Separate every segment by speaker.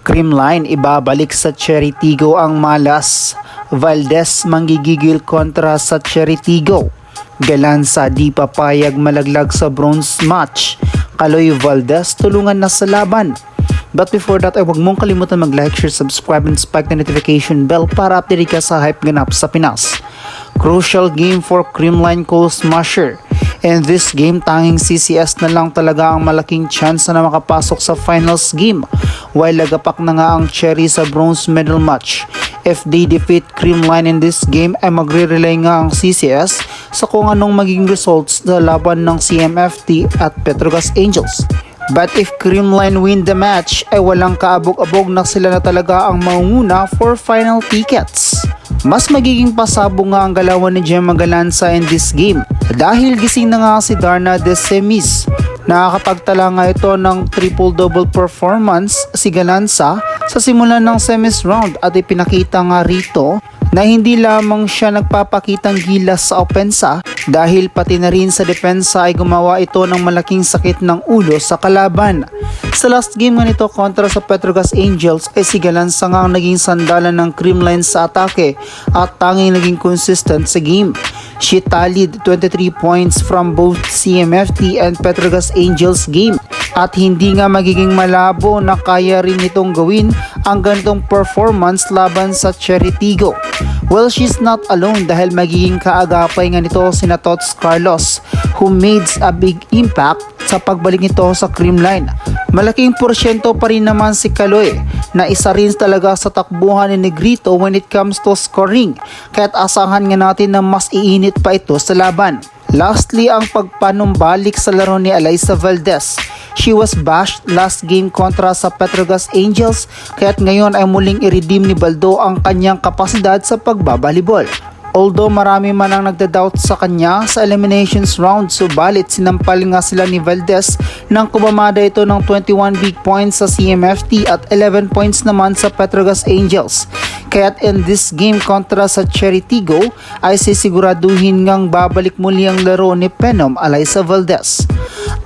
Speaker 1: Creamline ibabalik sa Cheritigo ang malas. Valdez manggigigil kontra sa Cheritigo. Galanza di papayag malaglag sa bronze match. Kaloy Valdez tulungan na sa laban. But before that ay huwag mong kalimutan mag-like, share, subscribe, and spike the notification bell para update ka sa hype ganap sa Pinas. Crucial game for Creamline Coal Smasher. In this game, tanging CCS na lang talaga ang malaking chance na makapasok sa finals game, while lagapak na nga ang Cherry sa bronze medal match. If they defeat Creamline in this game, ay magre-relay nga ang CCS sa kung anong maging results sa laban ng CMFT at Petrogas Angels. But if Creamline win the match, ay walang kaabog-abog na sila na talaga ang maunguna for final tickets. Mas magiging pasabog nga ang galawan ni Gemma Galanza in this game dahil gising na nga si Darna de Semis. Nakakapagtala nga ito ng triple-double performance si Galanza sa simula ng semis round at ipinakita nga rito na hindi lamang siya nagpapakitang gilas sa opensa dahil pati na rin sa depensa ay gumawa ito ng malaking sakit ng ulo sa kalaban. Sa last game nga nito kontra sa Petrogas Angels ay si Galanza nga ang naging sandalan ng Creamline sa atake at tanging naging consistent sa game. She tallied 23 points from both CMFT and Petrogas Angels game at hindi nga magiging malabo na kaya rin itong gawin ang ganitong performance laban sa Cheritigo. Well, she's not alone dahil magiging kaagapay nga nito si Tots Carlos who made a big impact sa pagbalik nito sa Creamline. Malaking porsyento pa rin naman si Kaloy na isa rin talaga sa takbuhan ni Negrito when it comes to scoring, kaya't asahan nga natin na mas iinit pa ito sa laban. Lastly, ang pagpanumbalik sa laro ni Alyssa Valdez. She was bashed last game kontra sa Petrogas Angels, kaya't ngayon ay muling i-redeem ni Baldo ang kanyang kapasidad sa pagbabalibol. Although marami man ang nagda-doubt sa kanya sa eliminations round, subalit sinampal nga sila ni Valdez nang kumamada ito ng 21 big points sa CMFT at 11 points naman sa Petrogas Angels. Kaya't in this game kontra sa Cheritigo ay sisiguraduhin ngang babalik muli ang laro ni Penom Alyssa Valdez.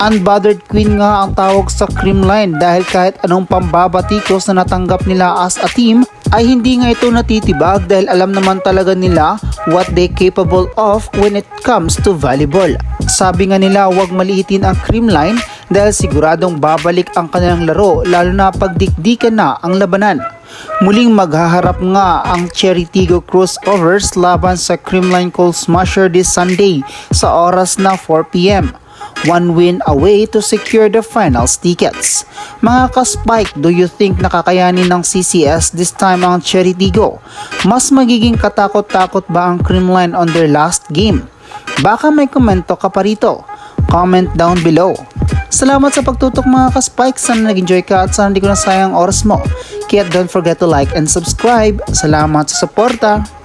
Speaker 1: Unbothered queen nga ang tawag sa Creamline dahil kahit anong pambabatikos na natanggap nila as a team ay hindi nga ito natitibag dahil alam naman talaga nila what they capable of when it comes to volleyball. Sabi nga nila huwag maliitin ang Creamline dahil siguradong babalik ang kanilang laro lalo na pagdikdikan na ang labanan. Muling maghaharap nga ang Cheritigo Crossovers laban sa Creamline Coal Smasher this Sunday sa oras na 4 p.m. One win away to secure the finals tickets. Mga ka-Spike, do you think nakakayanin ng CCS this time ang Cheritigo? Mas magiging katakot-takot ba ang Creamline on their last game? Baka may komento ka pa rito. Comment down below. Salamat sa pagtutok mga ka-Spike. Sana nag-enjoy ka at sana hindi ko nasayang oras mo. Kaya don't forget to like and subscribe. Salamat sa suporta.